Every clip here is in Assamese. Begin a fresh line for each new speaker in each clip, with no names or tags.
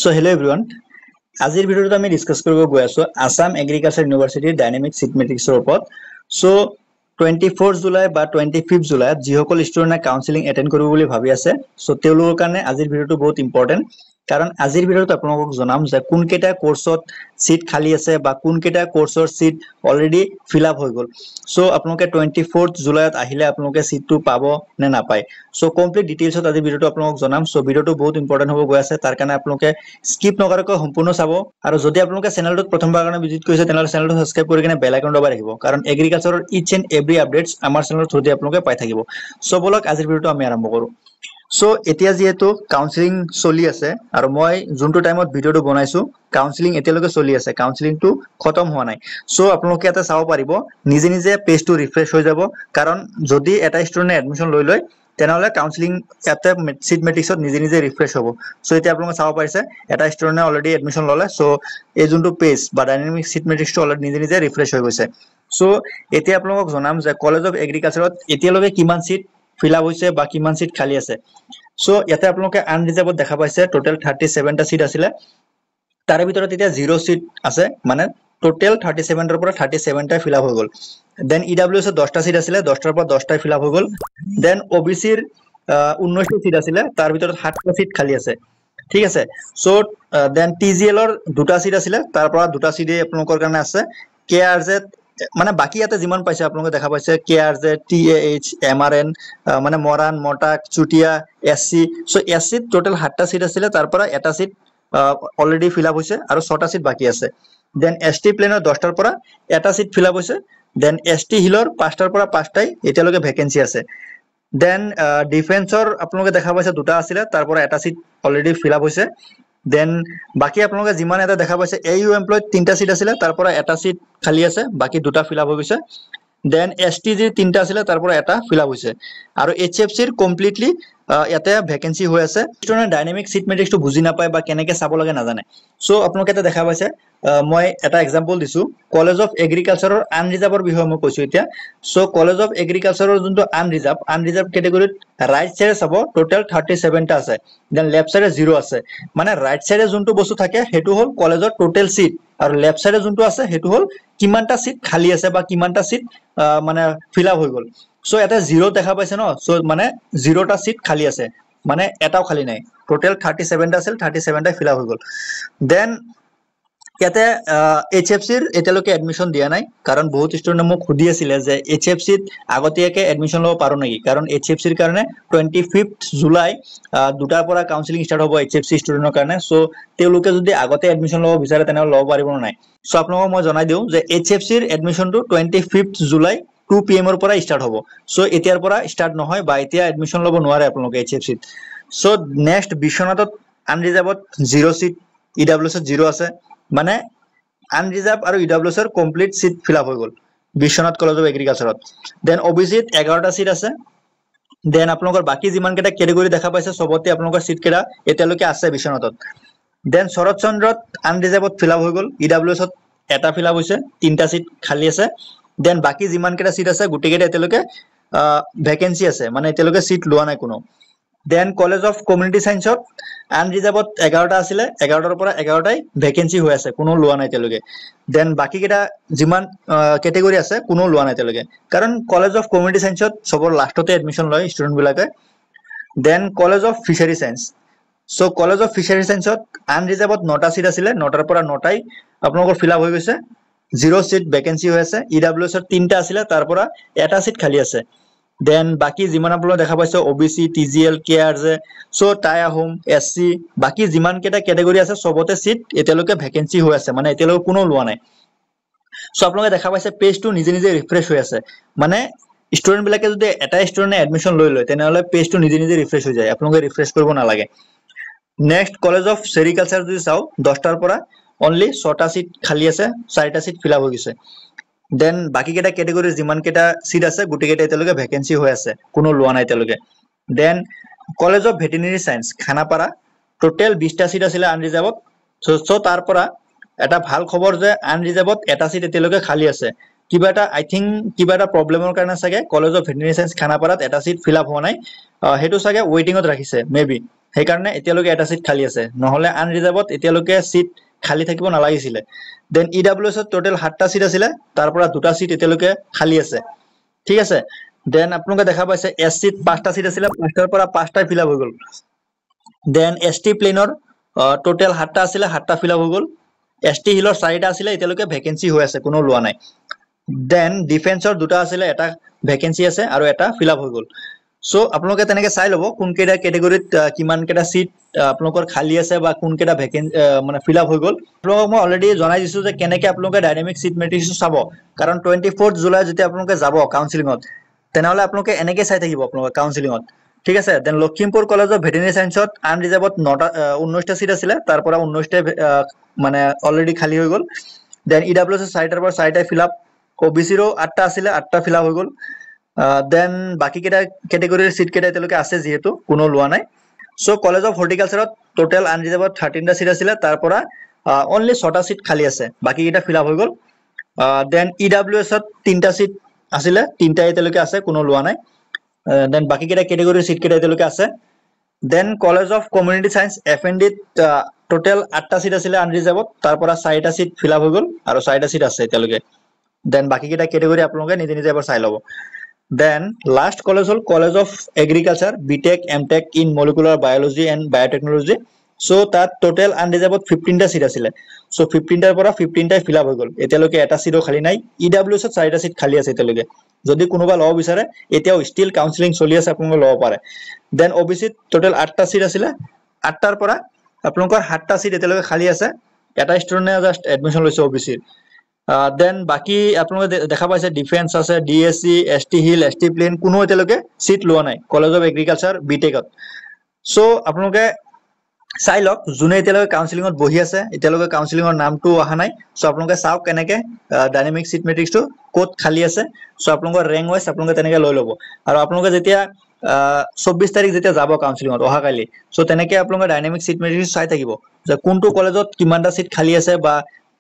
So hello everyone. আজিৰ ভিডিঅ'টোত আমি ডিসকাস কৰিব গৈ আছো আসাম এগ্ৰিকালচাৰ ইউনিভাৰ্চিটিৰ ডাইনামিক সিট মেট্ৰিক্সৰ ওপৰত। সো 24 জুলাই বা 25 জুলাই যিসকল ষ্টুডেণ্টে কাউন্সেলিং এটেন্ড কৰিব বুলি ভাবি আছে সো তেওঁলোকৰ কাৰণে আজিৰ ভিডিঅ'টো বহুত ইম্পৰ্টেন্ট কাৰণ আজিৰ ভিডিঅ'ত আপোনালোকক জনাম যে কোন কেইটা কোৰ্সত সিট খালি আছে বা কোন কেইটা কোৰ্সৰ সিট অলৰেডি ফিল আপ হৈ গল। সো আপোনালোকে 24 জুলাইত আহিলে আপোনালোকে সিটটো পাব নে নাপায়। সো কমপ্লিট ডিটেইলছত আজি ভিডিঅ'টো আপোনালোকক জনাম। সো ভিডিঅ'টো বহুত ইম্পৰ্টেন্ট হ'ব গৈ আছে, তাৰ কাৰণে আপোনালোকে স্কিপ নকৰাকৈ সম্পূৰ্ণ চাব। আৰু যদি আপোনালোকে চেনেলটোত প্ৰথমবাৰ কাৰণে ভিজিট কৰিছে তেনেহলে চেনেলটো সাবস্ক্ৰাইব কৰি কিনে বেল আইকন দবাই ৰাখিব কাৰণ এগ্ৰিকালচাৰৰ ইচ এণ্ড এভৰি আপডেটস আমাৰ চেনেলৰ থ্ৰুদি আপোনালোকে পাই থাকিব। সো বলক আজিৰ ভিডিঅ'টো আমি আৰম্ভ কৰো। সো এতিয়া যেহেতু কাউন্সেলিং চলি আছে আৰু মই যোনটো টাইমত ভিডিঅ'টো বনাইছো কাউন্সেলিং এতিয়ালৈকে চলি আছে, কাউন্সেলিংটো খতম হোৱা নাই। সো আপোনালোকে এটা চাব পাৰিব, নিজে নিজে পেজটো ৰিফ্ৰেশ হৈ যাব কাৰণ যদি এটা ষ্টুডেণ্টে এডমিশন লৈ লয় তেনেহলে কাউন্সেলিং এটা সিট মেট্ৰিক্সত নিজে নিজে ৰিফ্ৰেশ হ'ব। সো এতিয়া আপোনালোকে চাব পাৰিছে এটা ষ্টুডেণ্টে অলৰেডি এডমিশন ললে। সো এই যোনটো পেজ বা ডাইনামিক সিট মেট্ৰিক্সটো অলৰেডি নিজে নিজে ৰিফ্ৰেশ হৈ গৈছে। সো এতিয়া আপোনালোকক জনাম যে কলেজ অফ এগ্ৰিকালচাৰত এতিয়ালৈকে কিমান সিট ফিল আপ হৈছে বা কিমান সিট খালি আছে। সো ইয়াতে আপোনালোকে আনৰিজাৰ্ভড দেখা পাইছে টোটেল 37টা সিট আছিলে, তাৰে ভিতৰত এতিয়া 0 সিট আছে, মানে টোটেল 37ৰ পৰা 37টা ফিল আপ হৈ গল। দেন ইডব্লিউএছ 10টা সিট আছিলে, 10টাৰ পৰা 10টাই ফিল আপ হৈ গল। দেন ওবিসিৰ 19টা সিট আছিলে, তাৰ ভিতৰত 7টা সিট খালি আছে। ঠিক আছে। সো দেন টিজিএলৰ 2টা সিট আছিলে, তাৰ পৰা 2টা সিট আপোনালোকৰ কাৰণে আছে। কেআৰজেড মানে বাকি ইয়াতে যিমান পাইছে আপোনালোকে দেখা পাইছে কেআৰজেড, টিএএইচ, এমআৰএন মানে মৰাণ, মটাক, চুটিয়া, এসসি। সো এসসিত টোটেল 7টা সিট আছিলে, তাৰ পৰা এটা সিট অলৰেডি ফিল আপ হৈছে আৰু 6টা সিট বাকি আছে। দেন এসটি প্লেনৰ 10টাৰ পৰা এটা সিট ফিল আপ হৈছে। দেন এসটি হিলৰ 5টাৰ পৰা 5টাই এতিয়ালৈকে ভেকেন্সি আছে। দেন ডিফেন্সৰ আপোনালোকে দেখা পাইছে 2টা আছিলে, তাৰ পৰা এটা সিট অলৰেডি ফিল আপ হৈছে। দেন বাকি আপোনালোকে যিমান এটা দেখা পাইছে এইউ এমপ্লয়ড 3টা সিট আছিলে, তাৰ পৰা এটা সিট খালি আছে, বাকি 2টা ফিল আপ হৈ গৈছে। দেন এসটিজি 3টা আছিলে, তাৰ পৰা এটা ফিল আপ হৈছে আৰু এইচএফচিৰ কমপ্লিটলি ইয়াতে ভেকেন্সি হৈ আছে। ষ্টুডেণ্টে ডাইনামিক সিট মেট্ৰিক্সটো বুজি নাপায় বা কেনেকৈ চাব লাগে নাজানে। সো আপোনালোকে এটা দেখা পাইছে, মই এটা এক্সাম্পল দিছো কলেজ অফ এগ্ৰিকালচাৰৰ আনৰিজাৰ্ভৰ বিষয়ে মই কৈছো এতিয়া। সো কলেজ অফ এগ্ৰিকালচাৰৰ যোনটো আনৰিজাৰ্ভ কেটেগৰীত ৰাইট সাইডে চাব টোটেল 37টা আছে, দেন লেফট সাইডে 0 আছে। মানে ৰাইট সাইডে যোনটো বস্তু থাকে সেইটো হ'ল কলেজৰ টোটেল সিট আৰু লেফট সাইডে যোনটো আছে সেইটো হ'ল কিমানটা সিট খালি আছে বা কিমানটা সিট মানে ফিল আপ হৈ গল। সো এটা 0 দেখা পাইছে ন, সো মানে 0টা সিট খালি আছে, মানে এটাও খালি নাই। টোটেল 37টা আছিল, 37টাই ফিল আপ হৈ গল। দেন ইয়াতে এইচএফচিৰ এতিয়ালৈকে এডমিশন দিয়া নাই কাৰণ বহুত ষ্টুডেণ্টে মোক সুধি আছিলে যে এইচএফচিত আগতীয়াকৈ এডমিশন ল'ব পাৰো নেকি, কাৰণ এইচএফচিৰ কাৰণে 25 জুলাই 2টাৰ পৰা কাউন্সেলিং ষ্টাৰ্ট হ'ব এইচএফচি ষ্টুডেণ্টৰ কাৰণে। সো তেওঁলোকে যদি আগতে এডমিশন ল'ব বিচাৰে তেনেহলে ল'ব পাৰিব নে নাই। সো আপোনালোকক মই জনাই দিওঁ যে এইচএফচিৰ এডমিশনটো 25 জুলাই 2 PM ৰ পৰা ষ্টাৰ্ট হ'ব। সো এতিয়াৰ পৰা ষ্টাৰ্ট নহয় বা এতিয়া এডমিশন ল'ব নোৱাৰে আপোনালোকে এইচএফচিত। সো নেক্সট বিশ্বনাথত আনৰিজাৰ্ভত 0 সিট, ইডব্লিউএছত 0 আছে, মানে আনৰিজাৰ্ভ আৰু ইডব্লিউএছৰ কমপ্লিট সিট ফিল আপ হৈ গল বিশ্বনাথ কলেজ অফ এগ্ৰিকালচাৰত। দেন ওবিসিত 11টা সিট আছে। দেন আপোনালোকৰ বাকি যিমান কেইটা কেটেগৰী দেখা পাইছে চবতে আপোনালোকৰ সিট কেইটা এতিয়ালৈকে আছে বিশ্বনাথত। দেন শৰৎ চন্দ্ৰত আনৰিজাৰ্ভত ফিল আপ হৈ গল, ইডব্লিউএছত এটা ফিল আপ হৈছে, 3টা সিট খালি আছে। দেন বাকি যিমান কেইটা সিট আছে গোটেইকেইটা এতিয়ালৈকে ভেকেন্সি আছে, মানে এতিয়ালৈকে সিট লোৱা নাই কোনো। দেন কলেজ অফ কমিউনিটি সায়েন্সত আনৰিজাৰ্ভত 11টা আছিলে, 11টাৰ পৰা 11টাই ভেকেন্সি হৈ আছে, কোনো লোৱা নাই এতিয়ালৈকে। দেন বাকি কেইটা যিমান কেটেগৰী আছে কোনো লোৱা নাই এতিয়ালৈকে, কাৰণ কলেজ অফ কমিউনিটি সায়েন্সত সবৰ লাষ্টতে এডমিশন লয় ষ্টুডেণ্ট বিলাকে। Then college of fishery science, so college of fishery সায়েন্সত আনৰিজাৰ্ভত 9টা সিট আছিলে, 9টাৰ পৰা 9টাই আপোনালোকৰ ফিল আপ হৈ গৈছে, 0 সিট ভেকেন্সি হৈ আছে। ইডব্লিউএছত 3টা আছিলে, তাৰ পৰা এটা সিট খালি আছে। দেন বাকি যিমান আপোনালোকে দেখা পাইছে OBC, TGL, KRJ, so Tai Ahom, SC, বাকি যিমান কেইটা কেটেগৰী আছে চবতে সিট এতিয়ালৈকে ভেকেন্সি হৈ আছে, মানে এতিয়ালৈকে কোনো লোৱা নাই। সো আপোনালোকে দেখা পাইছে পেজটো নিজে নিজে ৰিফ্ৰেশ হৈ আছে, মানে ষ্টুডেণ্ট বিলাকে যদি এটা ষ্টুডেণ্টে এডমিশন লৈ লয় তেনেহলে পেজটো নিজে নিজে ৰিফ্ৰেশ হৈ যায়, আপোনালোকে ৰিফ্ৰেশ কৰিব নালাগে। নেক্সট কলেজ অফ চেৰিকালচাৰ যদি চাওঁ 10টাৰ পৰা অনলি 6টা সিট খালি আছে, 4টা সিট ফিল আপ হৈ গৈছে। দেন বাকি কেইটা কেটেগৰীৰ যিমান কেইটা সিট আছে গোটেইকেইটা এতিয়ালৈকে ভেকেন্সি হৈ আছে, কোনো লোৱা নাই এতিয়ালৈকে। Then college of veterinary science Khanapara total 20টা সিট আছিলে আনৰিজাৰ্ভত। সো তাৰ পৰা এটা ভাল খবৰ যে আনৰিজাৰ্ভত এটা সিট এতিয়ালৈকে খালি আছে, কিবা এটা আই থিংক কিবা এটা প্ৰব্লেমৰ কাৰণে চাগে কলেজ অফ ভেটেৰিনাৰী সায়েন্স খানাপাৰাত এটা সিট ফিল আপ হোৱা নাই হেতু চাগে ৱেটিংত ৰাখিছে মেবি সেইকাৰণে এতিয়ালৈকে এটা সিট খালি আছে নহলে আনৰিজাৰ্ভত এতিয়ালৈকে সিট খালি থাকিব নালাগিছিলে দেন ইডব্লিউএছ ত টোটাল 7টা সিট আছিল তাৰ পৰা দুটা সিট এতিয়ালৈকে খালি আছে ঠিক আছে দেন আপোনালোকে দেখা পাইছে এছ সিট 5টা সিট আছিল 5টাৰ পৰা 5টাই ফিল আপ হৈ গল দেন এসটি প্লেনৰ টোটাল 7টা আছিল 7টা ফিল আপ হৈ গল এসটি হিলৰ 4টা আছিল এতিয়ালৈকে ভ্যাকেন্সি হৈ আছে কোনো লোৱা নাই দেন ডিফেন্সৰ দুটা আছিল এটা ভ্যাকেন্সি আছে আৰু এটা ফিল আপ হৈ গল সো আপোনালোকে তেনেকে চাই লব কোন কেটা ক্যাটাগৰীত কিমান কেটা সিট আপোনালোকৰ খালি আছে বা কোন কেটা ভ্যাকেন্সি মানে ফিল আপ হৈ গল আপোনালোকক মই অলৰেডি জনাই দিছো যে কেনেকে আপোনালোকে ডাইনামিক সিট মেট্ৰিক্স চাব কাৰণ 24 জুলাই যেতিয়া আপোনালোকে যাব কাউন্সিলিংত তেনেহলে আপোনালোকে এনেকে চাই থাকিব আপোনালোকৰ কাউন্সিলিংত ঠিক আছে দেন লখিমপুৰ কলেজ অফ ভেটেৰিনাৰী সায়েন্সত আনৰিজাৰ্ভত 19টা সিট আছিল তাৰ পৰা 19টা মানে অলৰেডি খালি হৈ গল দেন ইডব্লিউএছ 4টাৰ পৰা 4টাই ফিল আপ ওবিসি ৰো 8টা আছিল 8টা ফিল আপ হৈ গল দেন বাকি কেটা ক্যাটাগৰীৰ সিট কেটা এতিয়ালৈকে আছে যেহেতু কোনো লোৱা নাই সো কলেজ অফ হৰ্টিকালচাৰত টোটাল আনৰিজাৰ্ভত 13টা সিট আছিল তাৰ পৰা অনলি 6টা সিট খালি আছে বাকি কেটা ফিল আপ হৈ গল দেন ইডব্লিউএছ ত 3টা সিট আছিল 3টা এতিয়ালৈকে আছে কোনো লোৱা নাই দেন বাকি কেটা ক্যাটাগৰীৰ সিট কেটা এতিয়ালৈকে আছে then college of community science FND total 8টা সিট আছিল আনৰিজাৰ্ভত তাৰ পৰা 4টা সিট ফিল আপ হৈ গল আৰু 4টা সিট আছে এতিয়ালৈকে দেন বাকি কেটা ক্যাটাগৰী আপোনালোকে নিজে নিজে এবাৰ চাই লব দেন লাষ্ট কলেজ হল college of agriculture B Tech MTech in molecular biology and biotechnology so তাত টোটাল আনৰিজাৰ্ভত 15টা সিট আছিল সো 15টাৰ পৰা 15টাই ফিল আপ হৈ গল এতিয়ালৈকে এটা সিটও খালি নাই ইডব্লিউএছ ত 4টা সিট খালি আছে এতিয়ালৈকে যদি কোনোবা লব বিচাৰে এতিয়াও ষ্টিল কাউন্সিলিং চলি আছে আপোনালোকে লব পাৰে দেন ওবিসি টোটাল 8টা সিট আছিল 8টাৰ পৰা আপোনালোকৰ 7টা সিট এতিয়ালৈকে খালি আছে এটা ষ্টুডেন্টে জাস্ট এডমিশন লৈছে ওবিসি দেন বাকি আপোনালোকে দেখা পাইছে ডিফেন্স আছে DSC ST hill ST plain কোনো এতিয়ালৈকে সিট লোৱা নাই কলেজ অফ এগ্ৰিকালচাৰ বিটেকত সো আপোনালোকে চাই লওক যোনে এতিয়ালৈকে কাউন্সিলিংত বহি আছে এতিয়ালৈকে কাউন্সিলিংৰ নামটো অহা নাই সো আপোনালোকে চাওক কেনেকে ডাইনামিক সিট মেট্ৰিক্সটো কোড খালি আছে সো আপোনালোকৰ ৰেংক ওয়াইজ আপোনালোকে তেনেকে লৈ লব আৰু আপোনালোকে যেতিয়া 24 তাৰিখ যেতিয়া যাব কাউন্সিলিংত অহা কালি সো তেনেকে আপোনালোকে ডাইনামিক সিট মেট্ৰিক্স চাই থাকিব যে কোনটো কলেজত কিমানটা সিট খালি আছে বা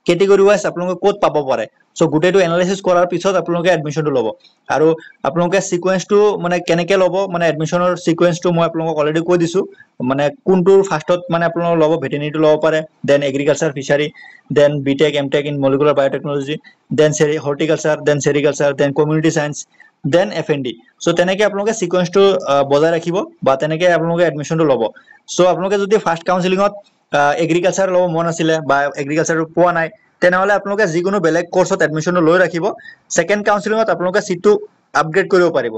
ক্যাটাগৰী ওয়াইজ আপোনালোকে কোড পাব পাৰে সো গুটেটো এনালাইসিস কৰাৰ পিছত আপোনালোকে এডমিশনটো লব আৰু আপোনালোকে সিকোয়েন্সটো মানে কেনেকে লব মানে এডমিশনৰ সিকোয়েন্সটো মই আপোনালোকক অলৰেডি কৈ দিছো মানে কোনটো ফাৰ্স্টত মানে আপোনালোকে লব ভেটেৰিনাৰীটো লব পাৰে then agriculture fishery then BTech MTech in molecular biotechnology then horticulture then sericulture then community science then FND so তেনেকে আপোনালোকে সিকোয়েন্সটো বজাই ৰাখিব বা তেনেকে আপোনালোকে এডমিশনটো লব সো আপোনালোকে যদি ফাৰ্স্ট কাউন্সিলিংত এগ্ৰিকালচাৰ লব মন আছিল বা এগ্ৰিকালচাৰ পোৱা নাই তেনেহলে আপোনালোকে যিকোনো বেলেগ কোৰ্সত এডমিশনটো লৈ ৰাখিব সেকেন্ড কাউন্সিলিংত আপোনালোকে সিটটো আপগ্ৰেড কৰিব পাৰিব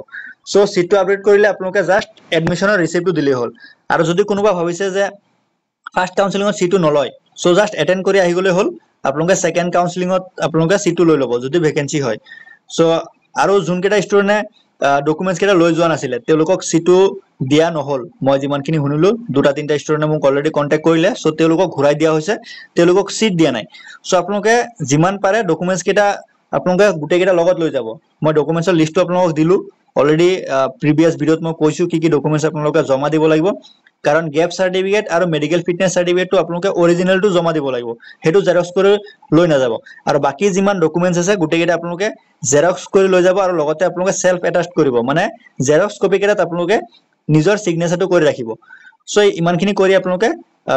সো সিটটো আপগ্ৰেড কৰিলে আপোনালোকে জাস্ট এডমিশনৰ ৰিসিপ্টটো দিলে হ'ল আৰু যদি কোনোবা ভাবিছে যে ফাৰ্স্ট কাউন্সিলিংত সিটটো নলয় সো জাস্ট এটেন্ড কৰি আহি গলে হ'ল আপোনালোকে সেকেন্ড কাউন্সিলিংত আপোনালোকে সিটটো লৈ লব যদি ভ্যাকেন্সি হয় সো আৰু যোন কেটা ষ্টুডেন্টে ডকুমেন্টস কেটা লৈ যোৱা নাছিলে তেওঁলোকক সিটটো দিয়া নহল মই যিমানখিনি শুনিলো দুটা তিনটা ষ্টুডেন্টে মোক অলৰেডি কন্টাক্ট কৰিলে সো তেওঁলোকক ঘূৰাই দিয়া হৈছে তেওঁলোকক সিট দিয়া নাই সো আপোনালোকে যিমান পাৰে ডকুমেন্টস কেটা আপোনালোকে গুটে কেটা লগত লৈ যাব মই ডকুমেন্টছৰ লিষ্টটো আপোনালোকক দিলো অলৰেডি প্ৰিভিয়াস ভিডিওত মই কৈছো কি ডকুমেন্টস আপোনালোকে জমা দিব লাগিব কাৰণ গেপ সাৰ্টিফিকেট আৰু মেডিকেল ফিটনেস সাৰ্টিফিকেটটো আপোনালোকে অৰিজিনালটো জমা দিব লাগিব হেতু জেৰক্স কৰি লৈ না যাব আৰু বাকি যিমান ডকুমেন্টস আছে গুটে কেটা আপোনালোকে জেৰক্স কৰি লৈ যাব আৰু লগতে আপোনালোকে সেলফ এটাচ কৰিব মানে জেৰক্স কপি কেটাত আপোনালোকে নিজৰ সিগনেচাৰটো কৰি ৰাখিব সো ইমানখিনি কৰি আপোনালোকে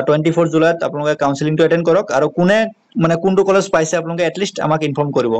24 জুলাইত আপোনালোকে কাউন্সিলিংটো এটেন্ড কৰক আৰু কোনে মানে কোনটো কলেজ পাইছে আপোনালোকে এটলিষ্ট আমাক ইনফৰ্ম কৰিব